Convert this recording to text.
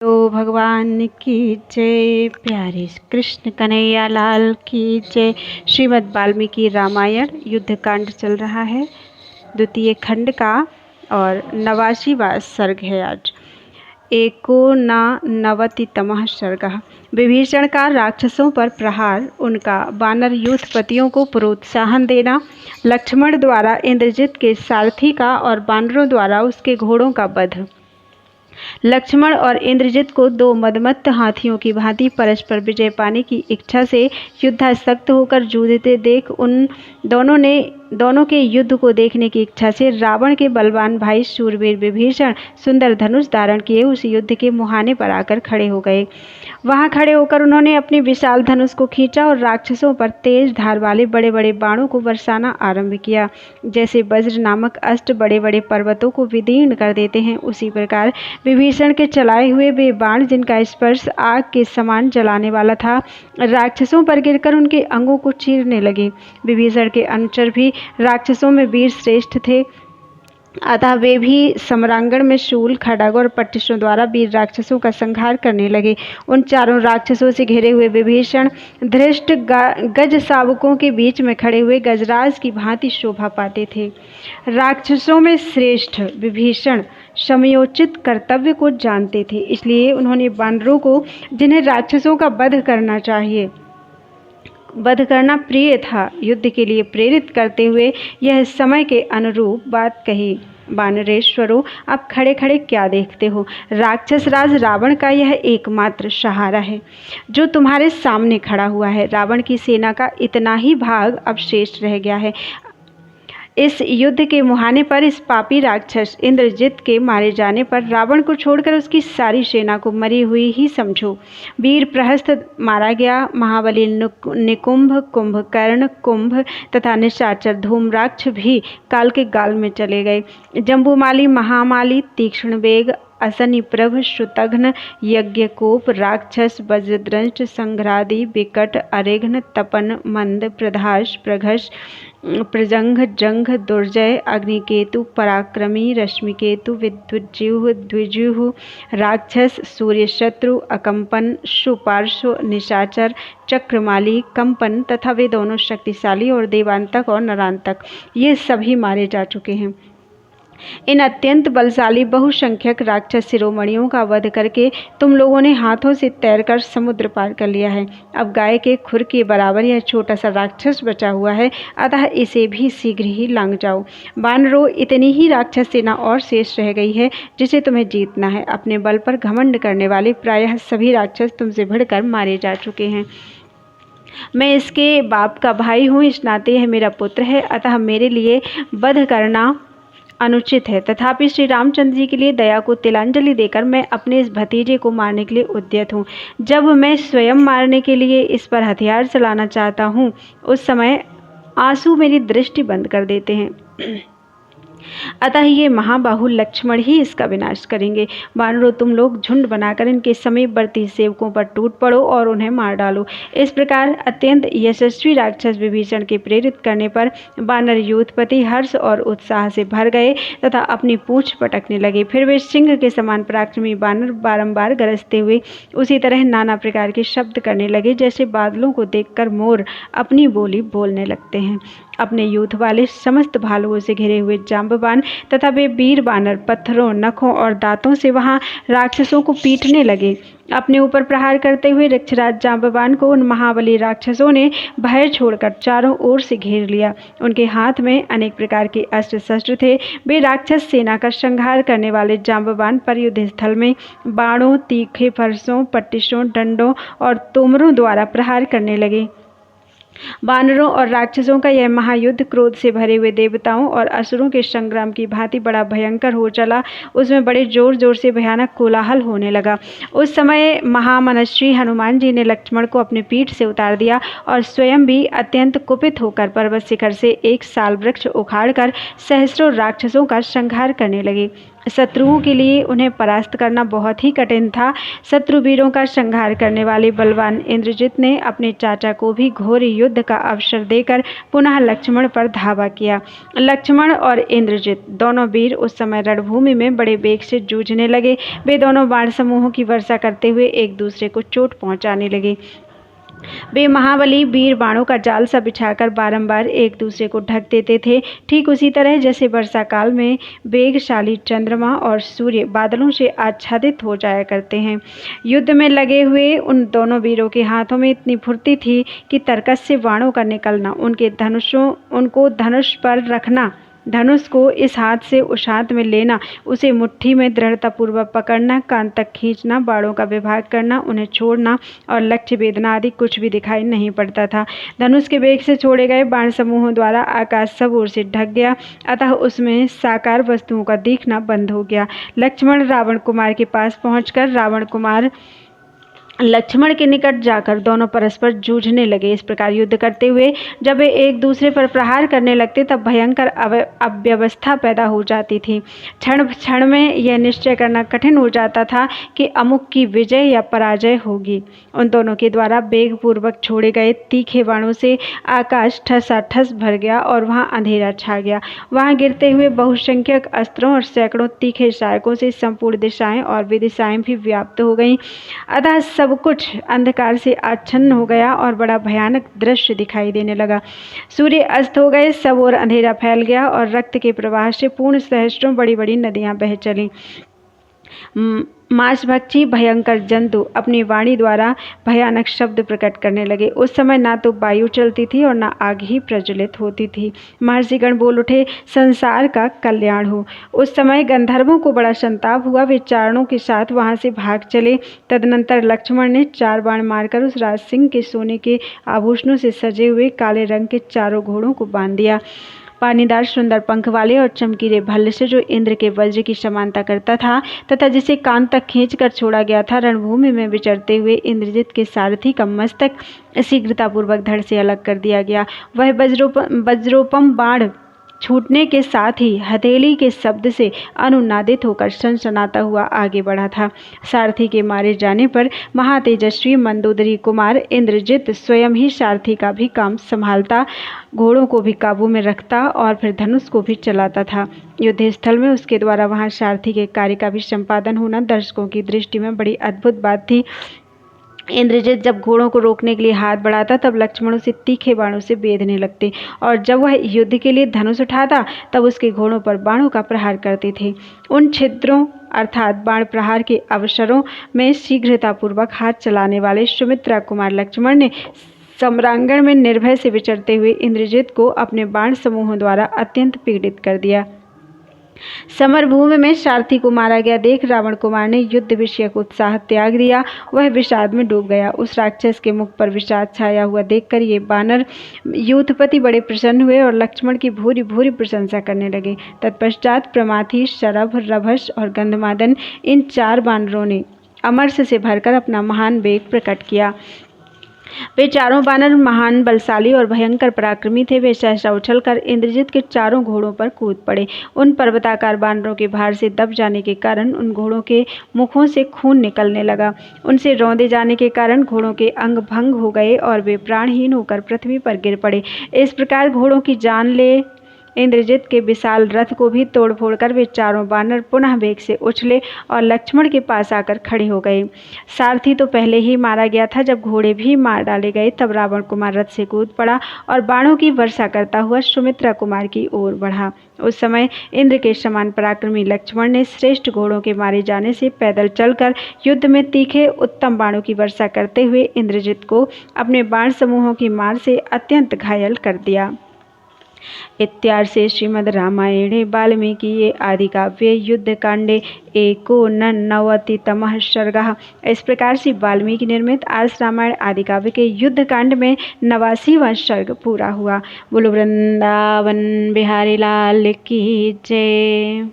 तो भगवान की जय। प्यारे कृष्ण कन्हैया लाल की जय। श्रीमद् वाल्मीकि रामायण युद्धकांड चल रहा है, द्वितीय खंड का, और 89वां सर्ग है आज। एकोननवतितमः सर्गः। विभीषण का राक्षसों पर प्रहार, उनका वानर यूथपतियों को प्रोत्साहन देना, लक्ष्मण द्वारा इंद्रजित के सारथी का और वानरों द्वारा उसके घोड़ों का वध। लक्ष्मण और इंद्रजित को दो मदमत्त हाथियों की भांति परस्पर विजय पाने की इच्छा से युद्धासक्त होकर जूझते देख उन दोनों के युद्ध को देखने की इच्छा से रावण के बलवान भाई शूरवीर विभीषण सुंदर धनुष धारण किए उस युद्ध के मुहाने पर आकर खड़े हो गए। वहां खड़े होकर उन्होंने अपने विशाल धनुष को खींचा और राक्षसों पर तेज धार वाले बड़े बड़े बाणों को बरसाना आरंभ किया। जैसे वज्र नामक अस्त्र बड़े बड़े पर्वतों को विदीर्ण कर देते हैं, उसी प्रकार विभीषण के चलाए हुए वे बाण, जिनका स्पर्श आग के समान जलाने वाला था, राक्षसों पर गिरकर उनके अंगों को चीरने लगे। विभीषण के अनुचर भी राक्षसों में वीर श्रेष्ठ थे, अतः वे भी सम्रांगण में शूल, खड्ग और पट्टिशों द्वारा वीर राक्षसों का संहार करने लगे। उन चारों राक्षसों से घिरे हुए विभीषण धृष्ट गज शावकों के बीच में खड़े हुए गजराज की भांति शोभा पाते थे। राक्षसों में श्रेष्ठ विभीषण समयोचित कर्तव्य को जानते थे, इसलिए उन्होंने वानरों को, जिन्हें राक्षसों का वध करना प्रिय था, युद्ध के लिए प्रेरित करते हुए यह समय के अनुरूप बात कही। वानरेश्वरों, आप खड़े खड़े क्या देखते हो? राक्षस राज रावण का यह एकमात्र सहारा है जो तुम्हारे सामने खड़ा हुआ है। रावण की सेना का इतना ही भाग अब शेष रह गया है। इस युद्ध के मुहाने पर इस पापी राक्षस इंद्रजित के मारे जाने पर रावण को छोड़कर उसकी सारी सेना को मरी हुई ही समझो। वीर प्रहस्त मारा गया, महाबली निकुंभ, कुंभकर्ण, कुंभ तथा निशाचर धूम्राक्ष भी काल के गाल में चले गए। जम्बूमाली, महामाली, तीक्ष्ण वेग, असनी प्रभ, श्रुतघ्न, यज्ञकोप, राक्षस, वज्रद्रष्ट, संघ्रादि, विकट, अरिघ्न, तपन, मंद, प्रधाश, प्रघश, प्रजंघ, जंघ, दुर्जय, अग्निकेतु, पराक्रमी, रश्मिकेतु, विद्युज्जीव, द्विजिह्व, राक्षस, सूर्यशत्रु, अकंपन, सुपार्श्व, निशाचर, चक्रमाली, कंपन तथा वे दोनों शक्तिशाली और देवांतक और नरांतक, ये सभी मारे जा चुके हैं। इन अत्यंत बलशाली बहुसंख्यक राक्षस शिरोमणियों का वध करके तुम लोगों ने हाथों से तैरकर समुद्र पार कर लिया है। अब गाय के खुर के बराबर यह छोटा सा राक्षस बचा हुआ है, अतः इसे भी शीघ्र ही लांघ जाओ। वानरों, इतनी ही राक्षस सेना और शेष रह गई है जिसे तुम्हें जीतना है। अपने बल पर घमंड करने वाले प्रायः सभी राक्षस तुमसे भिड़कर मारे जा चुके हैं। मैं इसके बाप का भाई हूँ, इस नाते यह मेरा पुत्र है, अतः मेरे लिए वध करना अनुचित है। तथापि श्री रामचंद्र जी के लिए दया को तिलांजलि देकर मैं अपने इस भतीजे को मारने के लिए उद्यत हूँ। जब मैं स्वयं मारने के लिए इस पर हथियार चलाना चाहता हूँ, उस समय आंसू मेरी दृष्टि बंद कर देते हैं, अतः ये महाबाहु लक्ष्मण ही इसका विनाश करेंगे। वानरों, तुम लोग झुंड बनाकर इनके समीपवर्ती सेवकों पर टूट पड़ो और उन्हें मार डालो। इस प्रकार अत्यंत यशस्वी राक्षस विभीषण के प्रेरित करने पर वानर यूथपति हर्ष और उत्साह से भर गए तथा अपनी पूंछ पटकने लगे। फिर वे सिंह के समान पराक्रमी वानर बारंबार गरजते हुए उसी तरह नाना प्रकार के शब्द करने लगे, जैसे बादलों को देखकर मोर अपनी बोली बोलने लगते हैं। अपने यूथ वाले समस्त भालुओं से घिरे हुए जांबवान तथा वे वीर वानर पत्थरों, नखों और दांतों से वहां राक्षसों को पीटने लगे। अपने ऊपर प्रहार करते हुए रक्षराज जांबवान को उन महाबली राक्षसों ने भय छोड़कर चारों ओर से घेर लिया। उनके हाथ में अनेक प्रकार के अस्त्र शस्त्र थे। वे राक्षस सेना का संहार करने वाले जांबवान पर युद्ध स्थल में बाणों, तीखे फरसों, पट्टिशों, डंडों और तोमरों द्वारा प्रहार करने लगे। वानरों और राक्षसों का यह महायुद्ध क्रोध से भरे हुए देवताओं और असुरों के संग्राम की भांति बड़ा भयंकर हो चला। उसमें बड़े जोर जोर से भयानक कोलाहल होने लगा। उस समय महामनस्वी हनुमान जी ने लक्ष्मण को अपने पीठ से उतार दिया और स्वयं भी अत्यंत कुपित होकर पर्वत शिखर से एक साल वृक्ष उखाड़कर सहस्रों राक्षसों का संहार करने लगे। शत्रुओं के लिए उन्हें परास्त करना बहुत ही कठिन था। शत्रु वीरों का संहार करने वाले बलवान इंद्रजित ने अपने चाचा को भी घोर युद्ध का अवसर देकर पुनः लक्ष्मण पर धावा किया। लक्ष्मण और इंद्रजित दोनों वीर उस समय रणभूमि में बड़े वेग से जूझने लगे। वे दोनों बाण समूहों की वर्षा करते हुए एक दूसरे को चोट पहुंचाने लगे। वे महाबली वीर बाणों का जाल सा बिछाकर बारंबार एक दूसरे को ढक देते थे, ठीक उसी तरह जैसे वर्षा काल में वेगशाली चंद्रमा और सूर्य बादलों से आच्छादित हो जाया करते हैं। युद्ध में लगे हुए उन दोनों वीरों के हाथों में इतनी फुर्ती थी कि तरकस से बाणों का निकलना, उनको धनुष पर रखना, धनुष को इस हाथ से उस हाथ में लेना, उसे मुट्ठी में दृढ़तापूर्वक पकड़ना, कान तक खींचना, बाणों का विभाग करना, उन्हें छोड़ना और लक्ष्य वेदना आदि कुछ भी दिखाई नहीं पड़ता था। धनुष के वेग से छोड़े गए बाण समूहों द्वारा आकाश सब ओर से ढक गया, अतः उसमें साकार वस्तुओं का दिखना बंद हो गया। लक्ष्मण रावण कुमार के पास पहुंचकर रावण कुमार लक्ष्मण के निकट जाकर दोनों परस्पर जूझने लगे। इस प्रकार युद्ध करते हुए जब वे एक दूसरे पर प्रहार करने लगते तब भयंकर अव्यवस्था पैदा हो जाती थी। क्षण क्षण में यह निश्चय करना कठिन हो जाता था कि अमुक की विजय या पराजय होगी। उन दोनों के द्वारा वेगपूर्वक छोड़े गए तीखे बाणों से आकाश ठसाठस भर गया और वहां अंधेरा छा गया। वहां गिरते हुए बहुसंख्यक अस्त्रों और सैकड़ों तीखे सहायकों से संपूर्ण दिशाएं और विदिशाएं भी व्याप्त हो गईं। अतः सब कुछ अंधकार से आच्छन्न हो गया और बड़ा भयानक दृश्य दिखाई देने लगा। सूर्य अस्त हो गए, सब ओर अंधेरा फैल गया और रक्त के प्रवाह से पूर्ण सहस्त्रों बड़ी बड़ी नदियां बह चलीं। मांसभक्षी भयंकर जंतु अपनी वाणी द्वारा भयानक शब्द प्रकट करने लगे। उस समय ना तो वायु चलती थी और ना आग ही प्रज्वलित होती थी। महर्षिगण बोल उठे, संसार का कल्याण हो। उस समय गंधर्वों को बड़ा संताप हुआ। वे चारणों के साथ वहां से भाग चले। तदनंतर लक्ष्मण ने 4 बाण मारकर उस राज सिंह के सोने के आभूषणों से सजे हुए काले रंग के चारों घोड़ों को बांध दिया। पानीदार सुंदर पंख वाले और चमकीले भल्ल से जो इंद्र के वज्र की समानता करता था तथा जिसे कान तक खींचकर छोड़ा गया था, रणभूमि में विचरते हुए इंद्रजित के सारथी का मस्तक शीघ्रतापूर्वक धड़ से अलग कर दिया गया। वह वज्रोपम बाण छूटने के साथ ही हथेली के शब्द से अनुनादित होकर सनसनाता हुआ आगे बढ़ा था। सारथी के मारे जाने पर महातेजस्वी मंदोदरी कुमार इंद्रजित स्वयं ही सारथी का भी काम संभालता, घोड़ों को भी काबू में रखता और फिर धनुष को भी चलाता था। युद्ध स्थल में उसके द्वारा वहां सारथी के कार्य का भी संपादन होना दर्शकों की दृष्टि में बड़ी अद्भुत बात थी। इंद्रजित जब घोड़ों को रोकने के लिए हाथ बढ़ाता तब लक्ष्मण उसे तीखे बाणों से बेधने लगते और जब वह युद्ध के लिए धनुष उठाता तब उसके घोड़ों पर बाणों का प्रहार करते थे। उन छिद्रों अर्थात बाण प्रहार के अवसरों में शीघ्रतापूर्वक हाथ चलाने वाले सुमित्रा कुमार लक्ष्मण ने सम्रांगण में निर्भय से विचरते हुए इंद्रजित को अपने बाण समूहों द्वारा अत्यंत पीड़ित कर दिया। समरभूमि में सारथी को मारा गया देख रावण कुमार ने युद्ध विषयक उत्साह त्याग दिया। वह विषाद में डूब गया। उस राक्षस के मुख पर विषाद छाया हुआ देखकर ये बानर यूथपति बड़े प्रसन्न हुए और लक्ष्मण की भूरी भूरी प्रशंसा करने लगे। तत्पश्चात प्रमाथी, शरभ, रभस और गंधमादन इन 4 बानरों ने अमरस से भरकर अपना महान वेग प्रकट किया। वे चारों बानर महान बलशाली और भयंकर पराक्रमी थे। वे सहसा उछलकर इंद्रजित के चारों घोड़ों पर कूद पड़े। उन पर्वताकार बानरों के भार से दब जाने के कारण उन घोड़ों के मुखों से खून निकलने लगा। उनसे रौंदे जाने के कारण घोड़ों के अंग भंग हो गए और वे प्राणहीन होकर पृथ्वी पर गिर पड़े। इस प्रकार घोड़ों की जान ले इंद्रजित के विशाल रथ को भी तोड़ फोड़कर वे चारों बानर पुनः वेग से उछले और लक्ष्मण के पास आकर खड़े हो गए। सारथी तो पहले ही मारा गया था। जब घोड़े भी मार डाले गए तब रावण कुमार रथ से कूद पड़ा और बाणों की वर्षा करता हुआ सुमित्रा कुमार की ओर बढ़ा। उस समय इंद्र के समान पराक्रमी लक्ष्मण ने श्रेष्ठ घोड़ों के मारे जाने से पैदल चलकर युद्ध में तीखे उत्तम बाणों की वर्षा करते हुए इंद्रजित को अपने बाण समूहों की मार से अत्यंत घायल कर दिया। इत्यार्षे श्रीमद् रामायणे वाल्मीकि आदिकाव्ये युद्धकांडे 1990तमः सर्गः। इस प्रकार से वाल्मीकि निर्मित आर्ष रामायण आदिकाव्य के युद्धकांड में 89वां सर्ग पूरा हुआ। बोलो वृंदावन बिहारी लाल की जय।